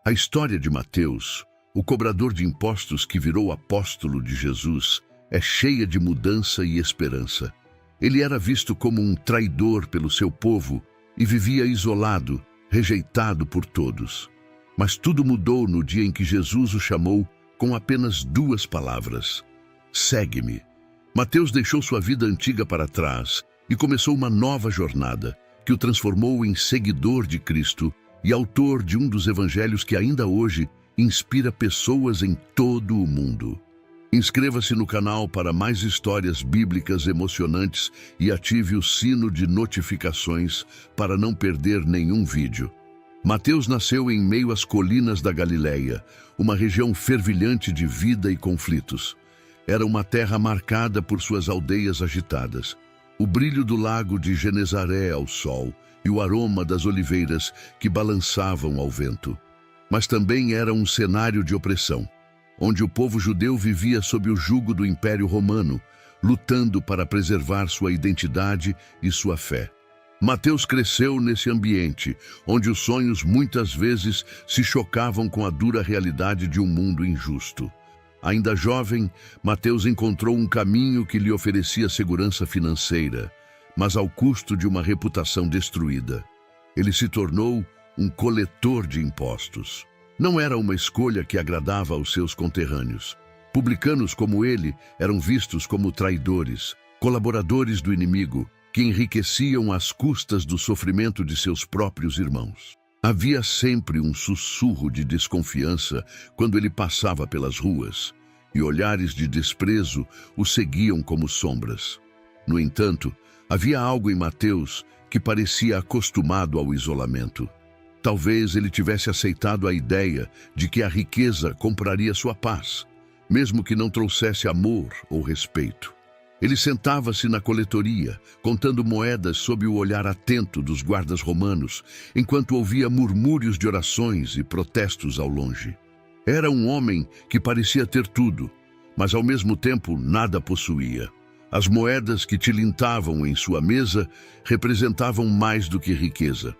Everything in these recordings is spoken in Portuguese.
A história de Mateus, o cobrador de impostos que virou apóstolo de Jesus, é cheia de mudança e esperança. Ele era visto como um traidor pelo seu povo e vivia isolado, rejeitado por todos. Mas tudo mudou no dia em que Jesus o chamou com apenas 2 palavras: segue-me. Mateus deixou sua vida antiga para trás e começou uma nova jornada que o transformou em seguidor de Cristo e autor de um dos evangelhos que ainda hoje inspira pessoas em todo o mundo. Inscreva-se no canal para mais histórias bíblicas emocionantes e ative o sino de notificações para não perder nenhum vídeo. Mateus nasceu em meio às colinas da Galileia, uma região fervilhante de vida e conflitos. Era uma terra marcada por suas aldeias agitadas, o brilho do lago de Genezaré ao sol e o aroma das oliveiras que balançavam ao vento. Mas também era um cenário de opressão, onde o povo judeu vivia sob o jugo do Império Romano, lutando para preservar sua identidade e sua fé. Mateus cresceu nesse ambiente, onde os sonhos muitas vezes se chocavam com a dura realidade de um mundo injusto. Ainda jovem, Mateus encontrou um caminho que lhe oferecia segurança financeira, mas ao custo de uma reputação destruída. Ele se tornou um coletor de impostos. Não era uma escolha que agradava aos seus conterrâneos. Publicanos como ele eram vistos como traidores, colaboradores do inimigo, que enriqueciam às custas do sofrimento de seus próprios irmãos. Havia sempre um sussurro de desconfiança quando ele passava pelas ruas, e olhares de desprezo o seguiam como sombras. No entanto, havia algo em Mateus que parecia acostumado ao isolamento. Talvez ele tivesse aceitado a ideia de que a riqueza compraria sua paz, mesmo que não trouxesse amor ou respeito. Ele sentava-se na coletoria, contando moedas sob o olhar atento dos guardas romanos, enquanto ouvia murmúrios de orações e protestos ao longe. Era um homem que parecia ter tudo, mas ao mesmo tempo nada possuía. As moedas que tilintavam em sua mesa representavam mais do que riqueza.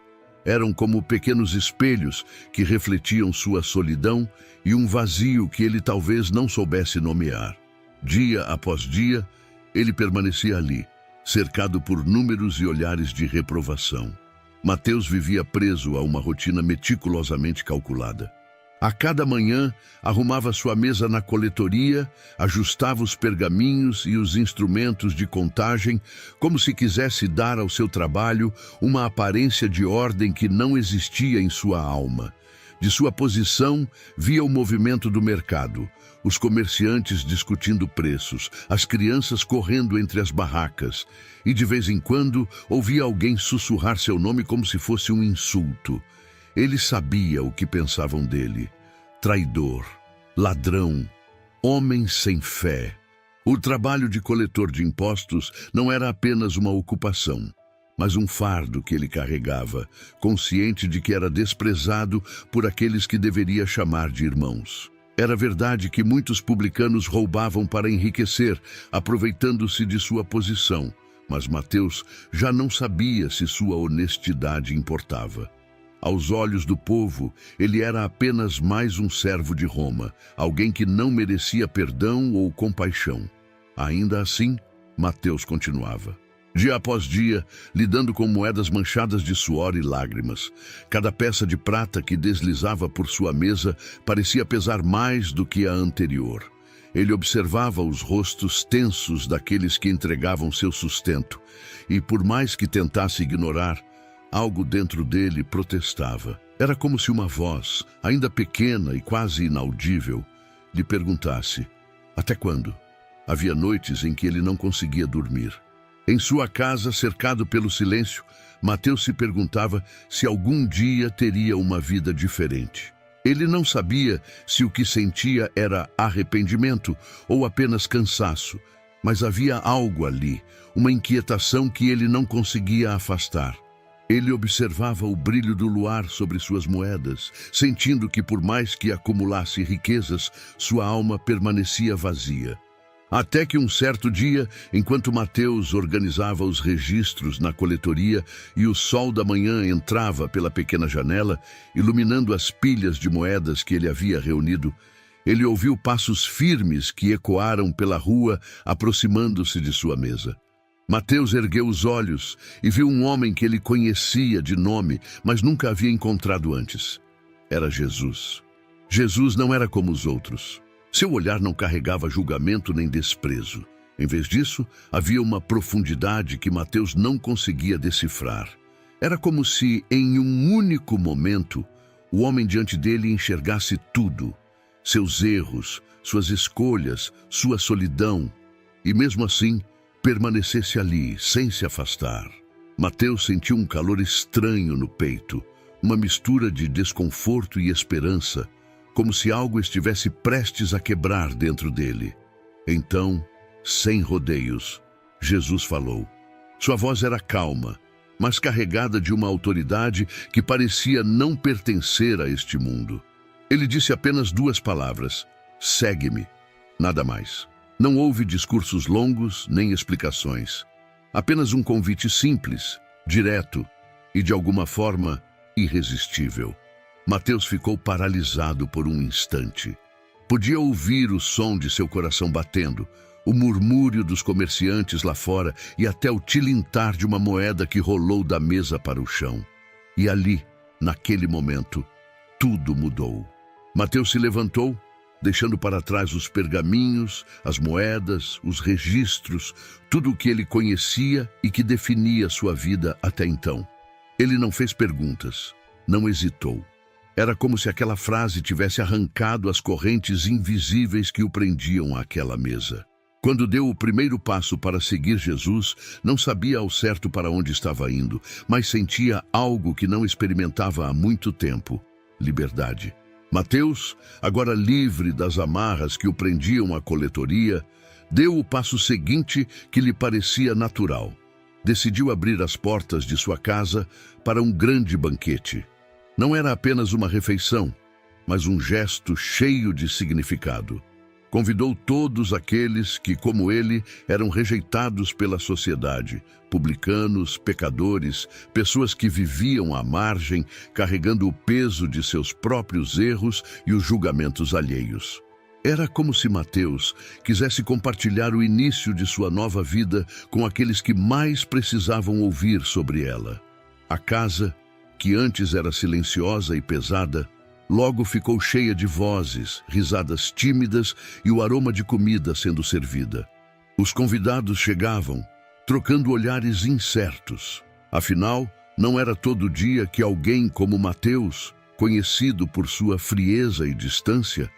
Eram como pequenos espelhos que refletiam sua solidão e um vazio que ele talvez não soubesse nomear. Dia após dia, ele permanecia ali, cercado por números e olhares de reprovação. Mateus vivia preso a uma rotina meticulosamente calculada. A cada manhã, arrumava sua mesa na coletoria, ajustava os pergaminhos e os instrumentos de contagem, como se quisesse dar ao seu trabalho uma aparência de ordem que não existia em sua alma. De sua posição, via o movimento do mercado, os comerciantes discutindo preços, as crianças correndo entre as barracas, e de vez em quando ouvia alguém sussurrar seu nome como se fosse um insulto. Ele sabia o que pensavam dele: traidor, ladrão, homem sem fé. O trabalho de coletor de impostos não era apenas uma ocupação, mas um fardo que ele carregava, consciente de que era desprezado por aqueles que deveria chamar de irmãos. Era verdade que muitos publicanos roubavam para enriquecer, aproveitando-se de sua posição, mas Mateus já não sabia se sua honestidade importava. Aos olhos do povo, ele era apenas mais um servo de Roma, alguém que não merecia perdão ou compaixão. Ainda assim, Mateus continuava. Dia após dia, lidando com moedas manchadas de suor e lágrimas. Cada peça de prata que deslizava por sua mesa parecia pesar mais do que a anterior. Ele observava os rostos tensos daqueles que entregavam seu sustento, e por mais que tentasse ignorar, algo dentro dele protestava. Era como se uma voz, ainda pequena e quase inaudível, lhe perguntasse: até quando? Havia noites em que ele não conseguia dormir. Em sua casa, cercado pelo silêncio, Mateus se perguntava se algum dia teria uma vida diferente. Ele não sabia se o que sentia era arrependimento ou apenas cansaço, mas havia algo ali, uma inquietação que ele não conseguia afastar. Ele observava o brilho do luar sobre suas moedas, sentindo que por mais que acumulasse riquezas, sua alma permanecia vazia. Até que um certo dia, enquanto Mateus organizava os registros na coletoria e o sol da manhã entrava pela pequena janela, iluminando as pilhas de moedas que ele havia reunido, ele ouviu passos firmes que ecoaram pela rua, aproximando-se de sua mesa. Mateus ergueu os olhos e viu um homem que ele conhecia de nome, mas nunca havia encontrado antes. Era Jesus. Jesus não era como os outros. Seu olhar não carregava julgamento nem desprezo. Em vez disso, havia uma profundidade que Mateus não conseguia decifrar. Era como se, em um único momento, o homem diante dele enxergasse tudo: seus erros, suas escolhas, sua solidão, e mesmo assim, permanecesse ali, sem se afastar. Mateus sentiu um calor estranho no peito, uma mistura de desconforto e esperança, como se algo estivesse prestes a quebrar dentro dele. Então, sem rodeios, Jesus falou. Sua voz era calma, mas carregada de uma autoridade que parecia não pertencer a este mundo. Ele disse apenas 2 palavras: segue-me. Nada mais. Não houve discursos longos nem explicações. Apenas um convite simples, direto e, de alguma forma, irresistível. Mateus ficou paralisado por um instante. Podia ouvir o som de seu coração batendo, o murmúrio dos comerciantes lá fora e até o tilintar de uma moeda que rolou da mesa para o chão. E ali, naquele momento, tudo mudou. Mateus se levantou, deixando para trás os pergaminhos, as moedas, os registros, tudo o que ele conhecia e que definia sua vida até então. Ele não fez perguntas, não hesitou. Era como se aquela frase tivesse arrancado as correntes invisíveis que o prendiam àquela mesa. Quando deu o primeiro passo para seguir Jesus, não sabia ao certo para onde estava indo, mas sentia algo que não experimentava há muito tempo: liberdade. Mateus, agora livre das amarras que o prendiam à coletoria, deu o passo seguinte que lhe parecia natural. Decidiu abrir as portas de sua casa para um grande banquete. Não era apenas uma refeição, mas um gesto cheio de significado. Convidou todos aqueles que, como ele, eram rejeitados pela sociedade: publicanos, pecadores, pessoas que viviam à margem, carregando o peso de seus próprios erros e os julgamentos alheios. Era como se Mateus quisesse compartilhar o início de sua nova vida com aqueles que mais precisavam ouvir sobre ela. A casa, que antes era silenciosa e pesada, logo ficou cheia de vozes, risadas tímidas e o aroma de comida sendo servida. Os convidados chegavam, trocando olhares incertos. Afinal, não era todo dia que alguém como Mateus, conhecido por sua frieza e distância,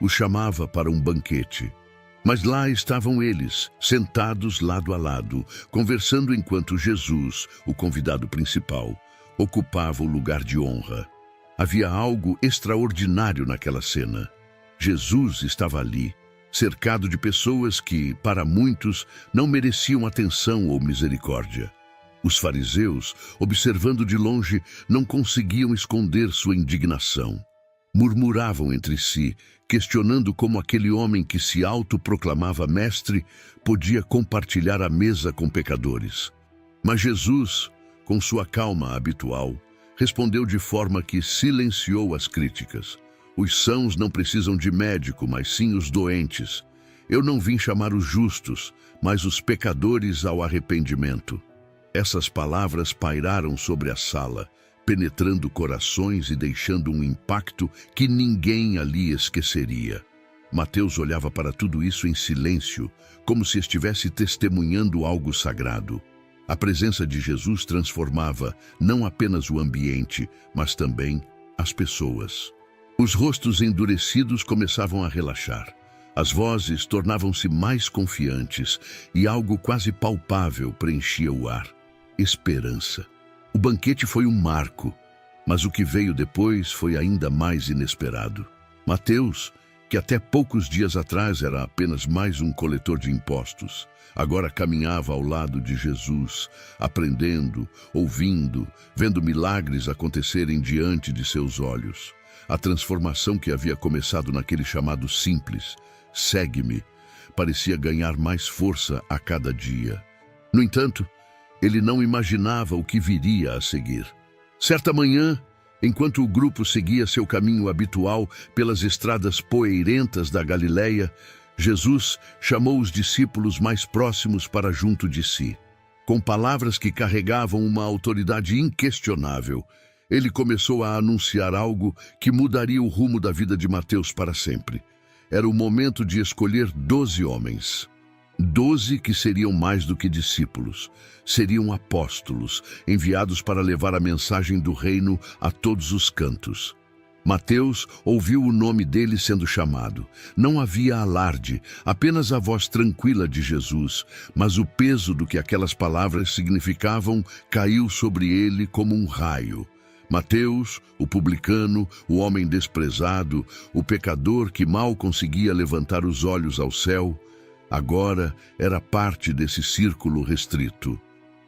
o chamava para um banquete. Mas lá estavam eles, sentados lado a lado, conversando enquanto Jesus, o convidado principal, ocupava o lugar de honra. Havia algo extraordinário naquela cena. Jesus estava ali, cercado de pessoas que, para muitos, não mereciam atenção ou misericórdia. Os fariseus, observando de longe, não conseguiam esconder sua indignação. Murmuravam entre si, questionando como aquele homem que se autoproclamava mestre podia compartilhar a mesa com pecadores. Mas Jesus, com sua calma habitual, respondeu de forma que silenciou as críticas. Os sãos não precisam de médico, mas sim os doentes. Eu não vim chamar os justos, mas os pecadores ao arrependimento. Essas palavras pairaram sobre a sala, penetrando corações e deixando um impacto que ninguém ali esqueceria. Mateus olhava para tudo isso em silêncio, como se estivesse testemunhando algo sagrado. A presença de Jesus transformava não apenas o ambiente, mas também as pessoas. Os rostos endurecidos começavam a relaxar. As vozes tornavam-se mais confiantes e algo quase palpável preenchia o ar: esperança. O banquete foi um marco, mas o que veio depois foi ainda mais inesperado. Mateus, que até poucos dias atrás era apenas mais um coletor de impostos, agora caminhava ao lado de Jesus, aprendendo, ouvindo, vendo milagres acontecerem diante de seus olhos. A transformação que havia começado naquele chamado simples, segue-me, parecia ganhar mais força a cada dia. No entanto, ele não imaginava o que viria a seguir. Certa manhã, enquanto o grupo seguia seu caminho habitual pelas estradas poeirentas da Galileia, Jesus chamou os discípulos mais próximos para junto de si. Com palavras que carregavam uma autoridade inquestionável, ele começou a anunciar algo que mudaria o rumo da vida de Mateus para sempre. Era o momento de escolher 12 homens. 12 que seriam mais do que discípulos. Seriam apóstolos, enviados para levar a mensagem do reino a todos os cantos. Mateus ouviu o nome dele sendo chamado. Não havia alarde, apenas a voz tranquila de Jesus, mas o peso do que aquelas palavras significavam caiu sobre ele como um raio. Mateus, o publicano, o homem desprezado, o pecador que mal conseguia levantar os olhos ao céu, agora era parte desse círculo restrito.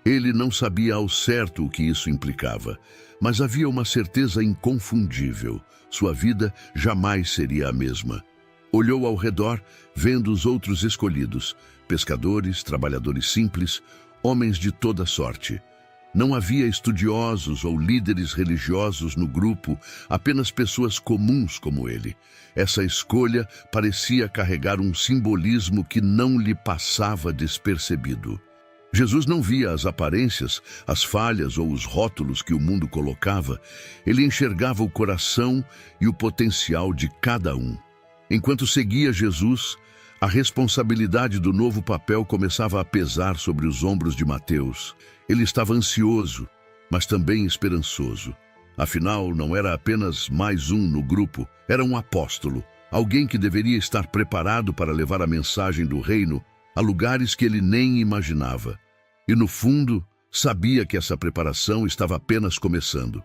Ele não sabia ao certo o que isso implicava, mas havia uma certeza inconfundível. Sua vida jamais seria a mesma. Olhou ao redor, vendo os outros escolhidos, pescadores, trabalhadores simples, homens de toda sorte. Não havia estudiosos ou líderes religiosos no grupo, apenas pessoas comuns como ele. Essa escolha parecia carregar um simbolismo que não lhe passava despercebido. Jesus não via as aparências, as falhas ou os rótulos que o mundo colocava. Ele enxergava o coração e o potencial de cada um. Enquanto seguia Jesus, a responsabilidade do novo papel começava a pesar sobre os ombros de Mateus. Ele estava ansioso, mas também esperançoso. Afinal, não era apenas mais um no grupo, era um apóstolo, alguém que deveria estar preparado para levar a mensagem do reino a lugares que ele nem imaginava. E no fundo, sabia que essa preparação estava apenas começando.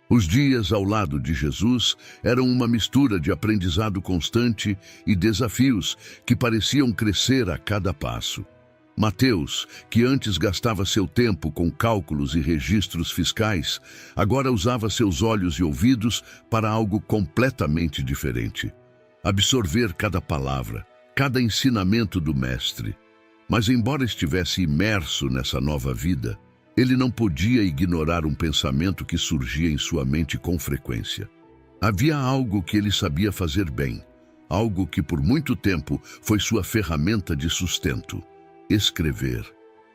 Os dias ao lado de Jesus eram uma mistura de aprendizado constante e desafios que pareciam crescer a cada passo. Mateus, que antes gastava seu tempo com cálculos e registros fiscais, agora usava seus olhos e ouvidos para algo completamente diferente. Absorver cada palavra, cada ensinamento do Mestre. Mas embora estivesse imerso nessa nova vida, ele não podia ignorar um pensamento que surgia em sua mente com frequência. Havia algo que ele sabia fazer bem, algo que por muito tempo foi sua ferramenta de sustento: escrever.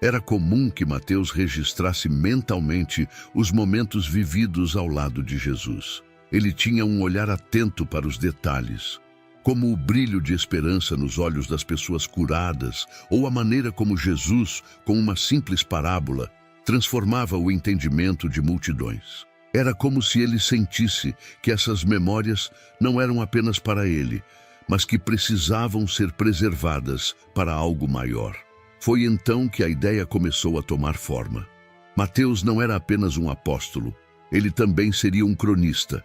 Era comum que Mateus registrasse mentalmente os momentos vividos ao lado de Jesus. Ele tinha um olhar atento para os detalhes, como o brilho de esperança nos olhos das pessoas curadas, ou a maneira como Jesus, com uma simples parábola, transformava o entendimento de multidões. Era como se ele sentisse que essas memórias não eram apenas para ele, mas que precisavam ser preservadas para algo maior. Foi então que a ideia começou a tomar forma. Mateus não era apenas um apóstolo, ele também seria um cronista.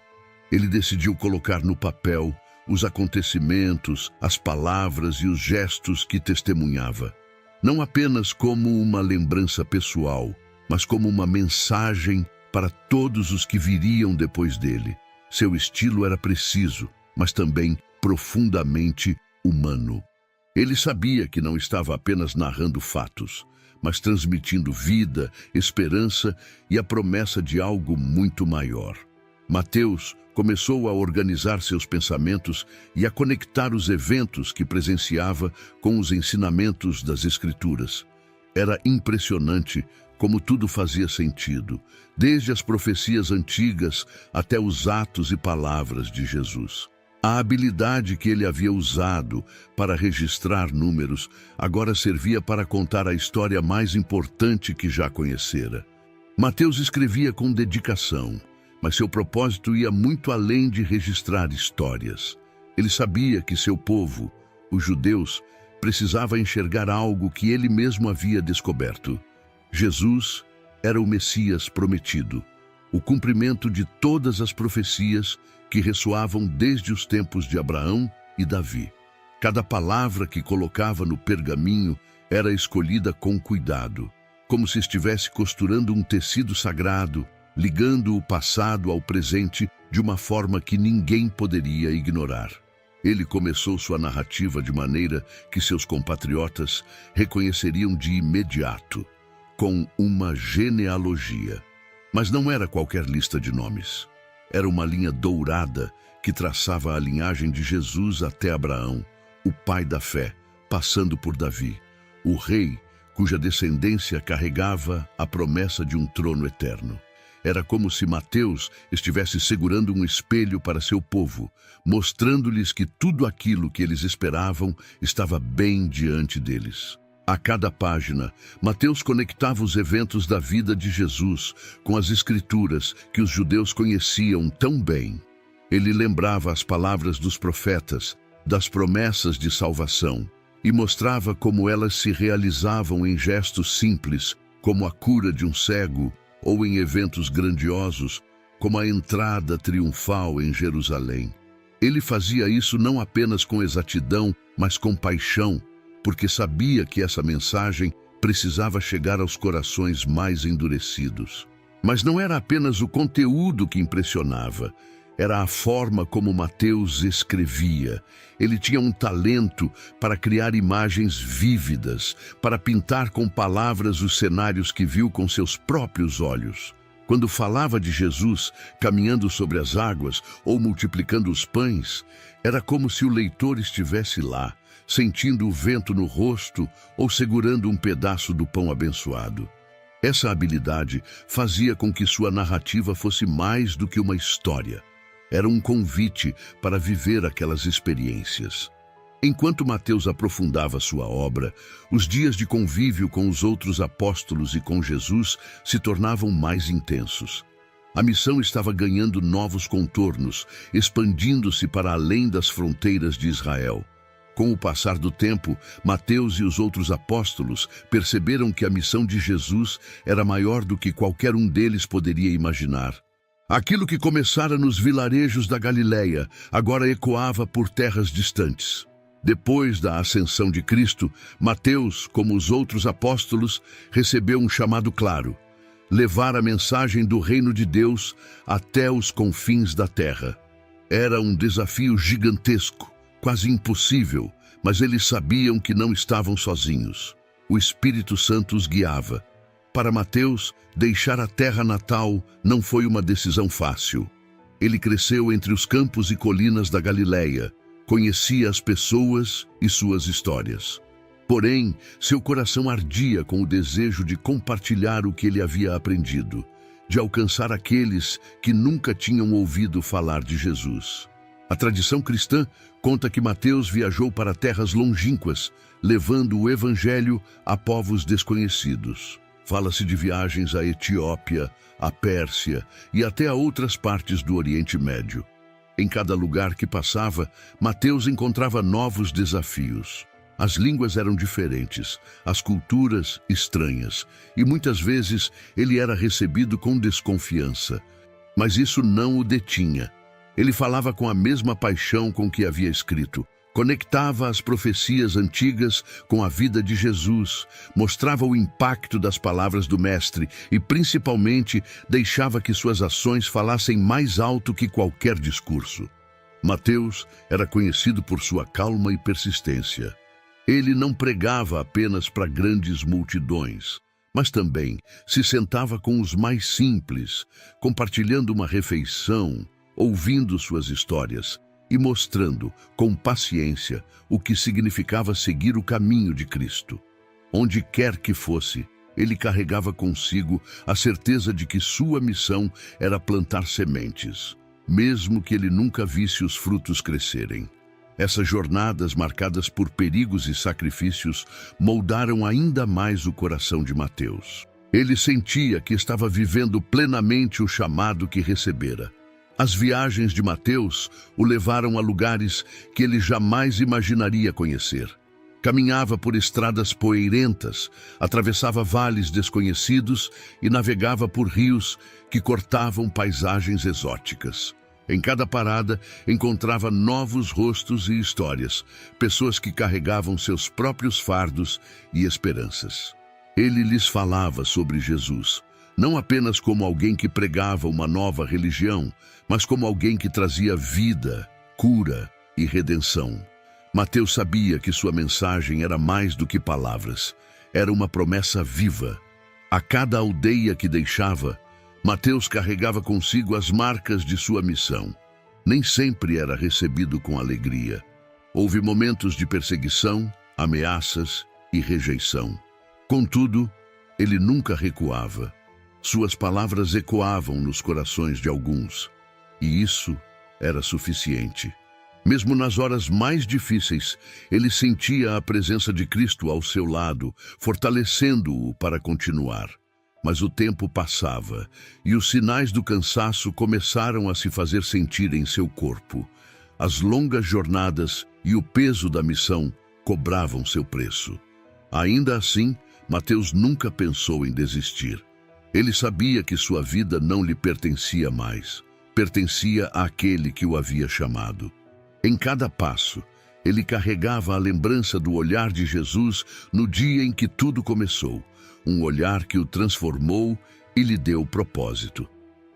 Ele decidiu colocar no papel os acontecimentos, as palavras e os gestos que testemunhava. Não apenas como uma lembrança pessoal, mas como uma mensagem para todos os que viriam depois dele. Seu estilo era preciso, mas também profundamente humano. Ele sabia que não estava apenas narrando fatos, mas transmitindo vida, esperança e a promessa de algo muito maior. Mateus começou a organizar seus pensamentos e a conectar os eventos que presenciava com os ensinamentos das Escrituras. Era impressionante como tudo fazia sentido, desde as profecias antigas até os atos e palavras de Jesus. A habilidade que ele havia usado para registrar números agora servia para contar a história mais importante que já conhecera. Mateus escrevia com dedicação, mas seu propósito ia muito além de registrar histórias. Ele sabia que seu povo, os judeus, precisava enxergar algo que ele mesmo havia descoberto. Jesus era o Messias prometido, o cumprimento de todas as profecias que ressoavam desde os tempos de Abraão e Davi. Cada palavra que colocava no pergaminho era escolhida com cuidado, como se estivesse costurando um tecido sagrado, ligando o passado ao presente de uma forma que ninguém poderia ignorar. Ele começou sua narrativa de maneira que seus compatriotas reconheceriam de imediato, com uma genealogia. Mas não era qualquer lista de nomes. Era uma linha dourada que traçava a linhagem de Jesus até Abraão, o pai da fé, passando por Davi, o rei cuja descendência carregava a promessa de um trono eterno. Era como se Mateus estivesse segurando um espelho para seu povo, mostrando-lhes que tudo aquilo que eles esperavam estava bem diante deles. A cada página, Mateus conectava os eventos da vida de Jesus com as Escrituras que os judeus conheciam tão bem. Ele lembrava as palavras dos profetas, das promessas de salvação, e mostrava como elas se realizavam em gestos simples, como a cura de um cego, ou em eventos grandiosos, como a entrada triunfal em Jerusalém. Ele fazia isso não apenas com exatidão, mas com paixão, porque sabia que essa mensagem precisava chegar aos corações mais endurecidos. Mas não era apenas o conteúdo que impressionava, era a forma como Mateus escrevia. Ele tinha um talento para criar imagens vívidas, para pintar com palavras os cenários que viu com seus próprios olhos. Quando falava de Jesus caminhando sobre as águas ou multiplicando os pães, era como se o leitor estivesse lá, sentindo o vento no rosto ou segurando um pedaço do pão abençoado. Essa habilidade fazia com que sua narrativa fosse mais do que uma história. Era um convite para viver aquelas experiências. Enquanto Mateus aprofundava sua obra, os dias de convívio com os outros apóstolos e com Jesus se tornavam mais intensos. A missão estava ganhando novos contornos, expandindo-se para além das fronteiras de Israel. Com o passar do tempo, Mateus e os outros apóstolos perceberam que a missão de Jesus era maior do que qualquer um deles poderia imaginar. Aquilo que começara nos vilarejos da Galileia agora ecoava por terras distantes. Depois da ascensão de Cristo, Mateus, como os outros apóstolos, recebeu um chamado claro: levar a mensagem do reino de Deus até os confins da terra. Era um desafio gigantesco, quase impossível, mas eles sabiam que não estavam sozinhos. O Espírito Santo os guiava. Para Mateus, deixar a terra natal não foi uma decisão fácil. Ele cresceu entre os campos e colinas da Galileia, conhecia as pessoas e suas histórias. Porém, seu coração ardia com o desejo de compartilhar o que ele havia aprendido, de alcançar aqueles que nunca tinham ouvido falar de Jesus. A tradição cristã conta que Mateus viajou para terras longínquas, levando o Evangelho a povos desconhecidos. Fala-se de viagens à Etiópia, à Pérsia e até a outras partes do Oriente Médio. Em cada lugar que passava, Mateus encontrava novos desafios. As línguas eram diferentes, as culturas estranhas, e muitas vezes ele era recebido com desconfiança. Mas isso não o detinha. Ele falava com a mesma paixão com que havia escrito. Conectava as profecias antigas com a vida de Jesus, mostrava o impacto das palavras do Mestre e, principalmente, deixava que suas ações falassem mais alto que qualquer discurso. Mateus era conhecido por sua calma e persistência. Ele não pregava apenas para grandes multidões, mas também se sentava com os mais simples, compartilhando uma refeição, ouvindo suas histórias e mostrando, com paciência, o que significava seguir o caminho de Cristo. Onde quer que fosse, ele carregava consigo a certeza de que sua missão era plantar sementes, mesmo que ele nunca visse os frutos crescerem. Essas jornadas, marcadas por perigos e sacrifícios, moldaram ainda mais o coração de Mateus. Ele sentia que estava vivendo plenamente o chamado que recebera. As viagens de Mateus o levaram a lugares que ele jamais imaginaria conhecer. Caminhava por estradas poeirentas, atravessava vales desconhecidos e navegava por rios que cortavam paisagens exóticas. Em cada parada, encontrava novos rostos e histórias, pessoas que carregavam seus próprios fardos e esperanças. Ele lhes falava sobre Jesus, não apenas como alguém que pregava uma nova religião, mas como alguém que trazia vida, cura e redenção. Mateus sabia que sua mensagem era mais do que palavras. Era uma promessa viva. A cada aldeia que deixava, Mateus carregava consigo as marcas de sua missão. Nem sempre era recebido com alegria. Houve momentos de perseguição, ameaças e rejeição. Contudo, ele nunca recuava. Suas palavras ecoavam nos corações de alguns, e isso era suficiente. Mesmo nas horas mais difíceis, ele sentia a presença de Cristo ao seu lado, fortalecendo-o para continuar. Mas o tempo passava, e os sinais do cansaço começaram a se fazer sentir em seu corpo. As longas jornadas e o peso da missão cobravam seu preço. Ainda assim, Mateus nunca pensou em desistir. Ele sabia que sua vida não lhe pertencia mais. Pertencia àquele que o havia chamado. Em cada passo, ele carregava a lembrança do olhar de Jesus no dia em que tudo começou. Um olhar que o transformou e lhe deu propósito.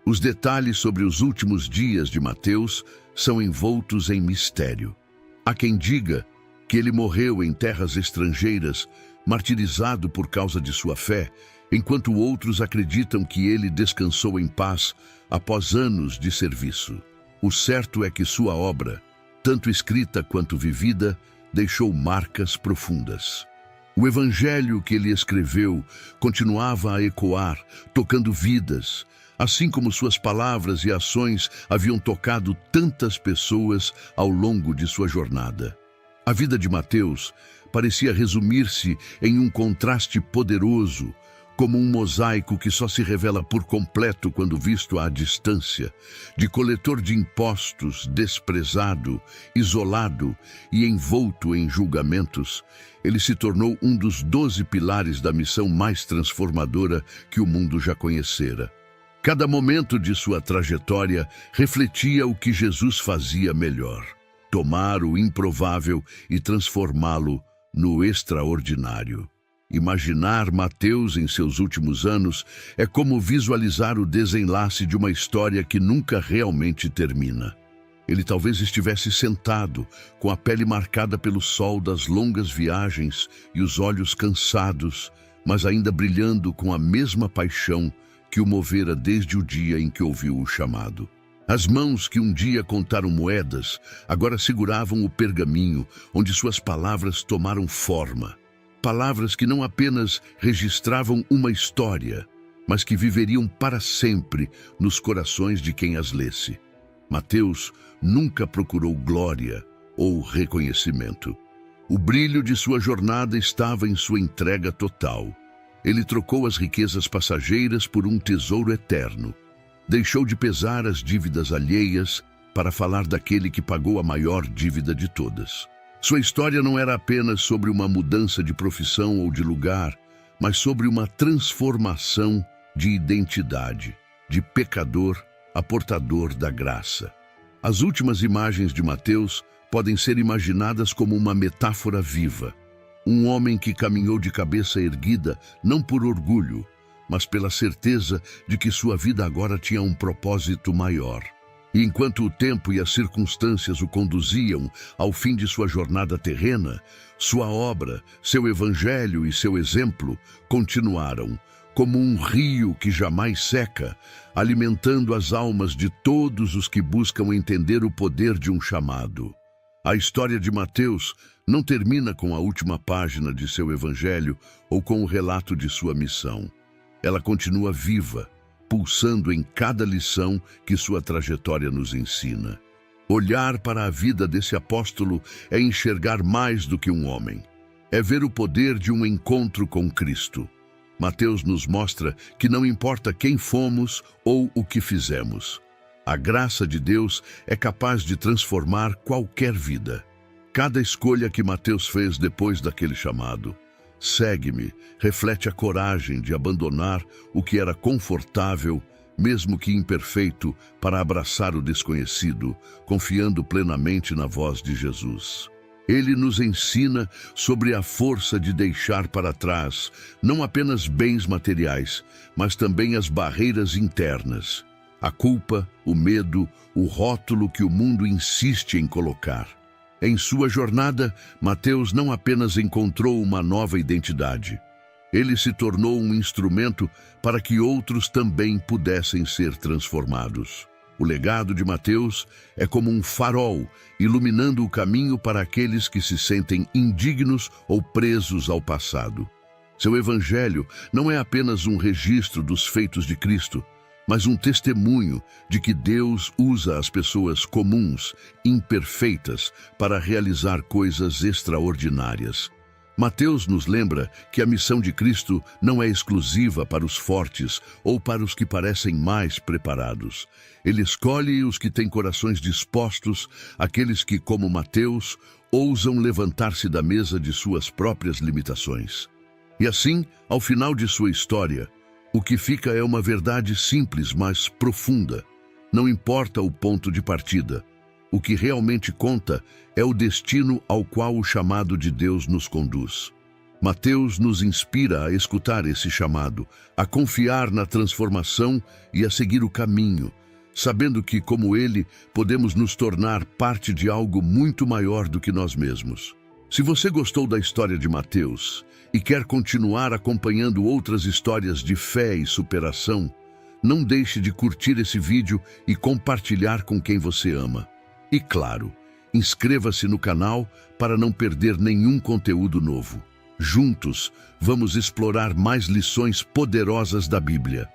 Os detalhes sobre os últimos dias de Mateus são envoltos em mistério. Há quem diga que ele morreu em terras estrangeiras, martirizado por causa de sua fé, enquanto outros acreditam que ele descansou em paz após anos de serviço. O certo é que sua obra, tanto escrita quanto vivida, deixou marcas profundas. O evangelho que ele escreveu continuava a ecoar, tocando vidas, assim como suas palavras e ações haviam tocado tantas pessoas ao longo de sua jornada. A vida de Mateus parecia resumir-se em um contraste poderoso, como um mosaico que só se revela por completo quando visto à distância. De coletor de impostos, desprezado, isolado e envolto em julgamentos, ele se tornou um dos 12 pilares da missão mais transformadora que o mundo já conhecera. Cada momento de sua trajetória refletia o que Jesus fazia melhor: tomar o improvável e transformá-lo no extraordinário. Imaginar Mateus em seus últimos anos é como visualizar o desenlace de uma história que nunca realmente termina. Ele talvez estivesse sentado, com a pele marcada pelo sol das longas viagens e os olhos cansados, mas ainda brilhando com a mesma paixão que o movera desde o dia em que ouviu o chamado. As mãos que um dia contaram moedas, agora seguravam o pergaminho onde suas palavras tomaram forma. Palavras que não apenas registravam uma história, mas que viveriam para sempre nos corações de quem as lesse. Mateus nunca procurou glória ou reconhecimento. O brilho de sua jornada estava em sua entrega total. Ele trocou as riquezas passageiras por um tesouro eterno. Deixou de pesar as dívidas alheias para falar daquele que pagou a maior dívida de todas. Sua história não era apenas sobre uma mudança de profissão ou de lugar, mas sobre uma transformação de identidade, de pecador a portador da graça. As últimas imagens de Mateus podem ser imaginadas como uma metáfora viva. Um homem que caminhou de cabeça erguida, não por orgulho, mas pela certeza de que sua vida agora tinha um propósito maior. E enquanto o tempo e as circunstâncias o conduziam ao fim de sua jornada terrena, sua obra, seu evangelho e seu exemplo continuaram, como um rio que jamais seca, alimentando as almas de todos os que buscam entender o poder de um chamado. A história de Mateus não termina com a última página de seu evangelho ou com o relato de sua missão. Ela continua viva, pulsando em cada lição que sua trajetória nos ensina. Olhar para a vida desse apóstolo é enxergar mais do que um homem. É ver o poder de um encontro com Cristo. Mateus nos mostra que não importa quem fomos ou o que fizemos. A graça de Deus é capaz de transformar qualquer vida. Cada escolha que Mateus fez depois daquele chamado, segue-me, reflete a coragem de abandonar o que era confortável, mesmo que imperfeito, para abraçar o desconhecido, confiando plenamente na voz de Jesus. Ele nos ensina sobre a força de deixar para trás não apenas bens materiais, mas também as barreiras internas, a culpa, o medo, o rótulo que o mundo insiste em colocar. Em sua jornada, Mateus não apenas encontrou uma nova identidade. Ele se tornou um instrumento para que outros também pudessem ser transformados. O legado de Mateus é como um farol, iluminando o caminho para aqueles que se sentem indignos ou presos ao passado. Seu evangelho não é apenas um registro dos feitos de Cristo, mas um testemunho de que Deus usa as pessoas comuns, imperfeitas, para realizar coisas extraordinárias. Mateus nos lembra que a missão de Cristo não é exclusiva para os fortes ou para os que parecem mais preparados. Ele escolhe os que têm corações dispostos, aqueles que, como Mateus, ousam levantar-se da mesa de suas próprias limitações. E assim, ao final de sua história, o que fica é uma verdade simples, mas profunda. Não importa o ponto de partida. O que realmente conta é o destino ao qual o chamado de Deus nos conduz. Mateus nos inspira a escutar esse chamado, a confiar na transformação e a seguir o caminho, sabendo que, como ele, podemos nos tornar parte de algo muito maior do que nós mesmos. Se você gostou da história de Mateus e quer continuar acompanhando outras histórias de fé e superação, não deixe de curtir esse vídeo e compartilhar com quem você ama. E claro, inscreva-se no canal para não perder nenhum conteúdo novo. Juntos, vamos explorar mais lições poderosas da Bíblia.